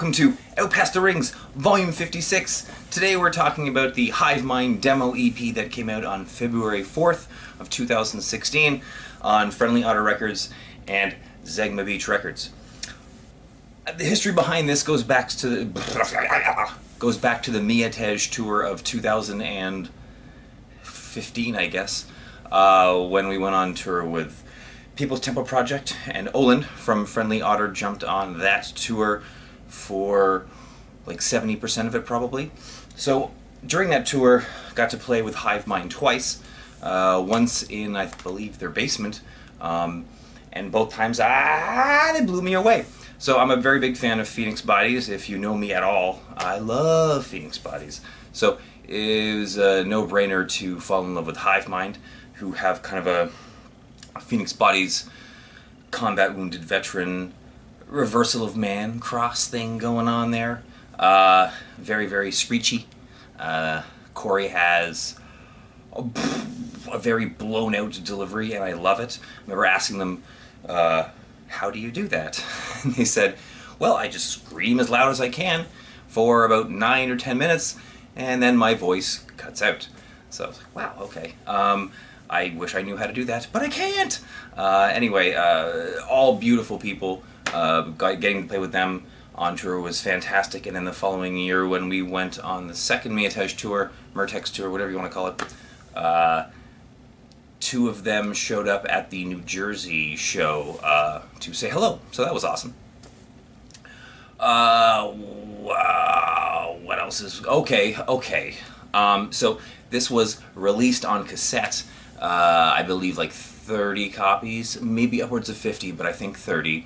welcome to Out Past the Rings, Volume 56. Today we're talking about the Hive demo EP that came out on February 4th of 2016 on Friendly Otter Records and Zegma Beach Records. The history behind this goes back to the Miatej tour of 2015, I guess, when we went on tour with People's Temple Project, and Oland from Friendly Otter jumped on that tour for like 70% of it probably. So during that tour, got to play with Hive twice, once in, I believe, their basement, and both times they blew me away. So I'm a very big fan of Phoenix Bodies. If you know me at all, I love Phoenix Bodies. So it was a no-brainer to fall in love with Hive, who have kind of a Phoenix Bodies combat wounded veteran reversal of man cross thing going on there. Very, very screechy. Corey has a very blown out delivery, and I love it. I remember asking them, how do you do that? And they said, well, I just scream as loud as I can for about 9 or 10 minutes, and then my voice cuts out. So I was like, wow, okay. I wish I knew how to do that, but I can't! Anyway, all beautiful people. Getting to play with them on tour was fantastic, and then the following year when we went on the second Miatej tour, Murtex tour, whatever you want to call it, two of them showed up at the New Jersey show to say hello, so that was awesome. What else is... Okay. So this was released on cassette, I believe like 30 copies, maybe upwards of 50, but I think 30,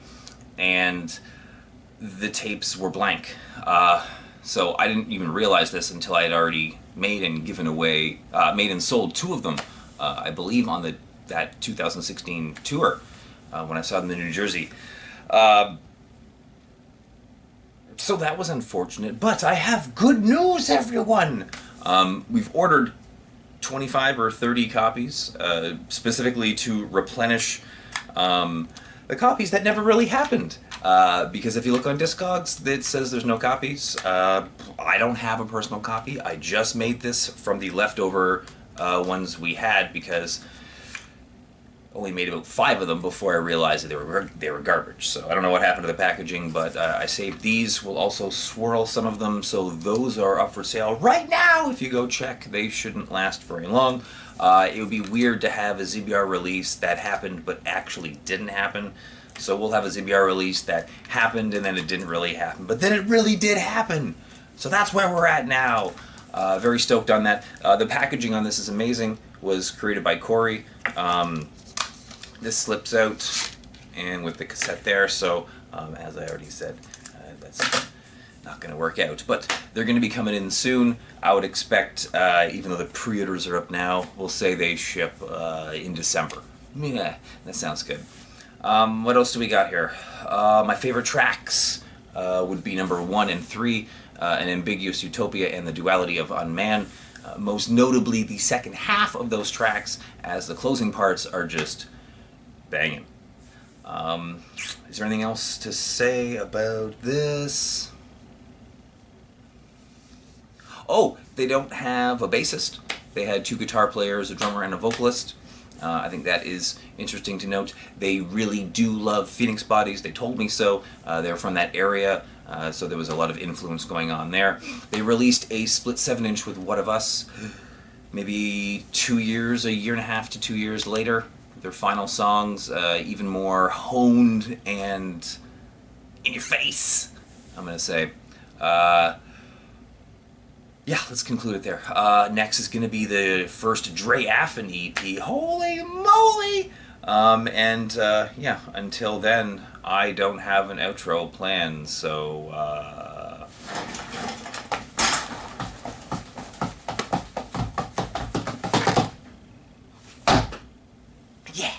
and the tapes were blank. So I didn't even realize this until I had already made and given away, made and sold 2 of them, I believe on that 2016 tour, when I saw them in New Jersey. So that was unfortunate, but I have good news, everyone! We've ordered 25 or 30 copies, specifically to replenish the copies that never really happened. Because if you look on Discogs, it says there's no copies. I don't have a personal copy. I just made this from the leftover ones we had, because I only made about 5 of them before I realized that they were garbage. So I don't know what happened to the packaging, but I saved these. We'll also swirl some of them, so those are up for sale right now. If you go check, they shouldn't last very long. It would be weird to have a ZBR release that happened but actually didn't happen. So we'll have a ZBR release that happened and then it didn't really happen, but then it really did happen. So that's where we're at now. Very stoked on that. The packaging on this is amazing. Was created by Corey. This slips out, and with the cassette there, so as I already said, that's not going to work out. But they're going to be coming in soon. I would expect, even though the pre-orders are up now, we'll say they ship in December. Yeah, that sounds good. What else do we got here? My favorite tracks would be number 1 and 3, An Ambiguous Utopia and the Duality of Unman. Most notably the second half of those tracks, as the closing parts are just banging. Is there anything else to say about this? Oh, they don't have a bassist. They had 2 guitar players, a drummer, and a vocalist. I think that is interesting to note. They really do love Phoenix Bodies. They told me so. They're from that area, so there was a lot of influence going on there. They released a split 7-inch with What of Us, maybe 2 years, a year and a half to 2 years later. Their final songs, even more honed and in your face, I'm going to say. Yeah, let's conclude it there. Next is going to be the first Dre Affin EP. Holy moly! Yeah, until then, I don't have an outro planned, so, yeah!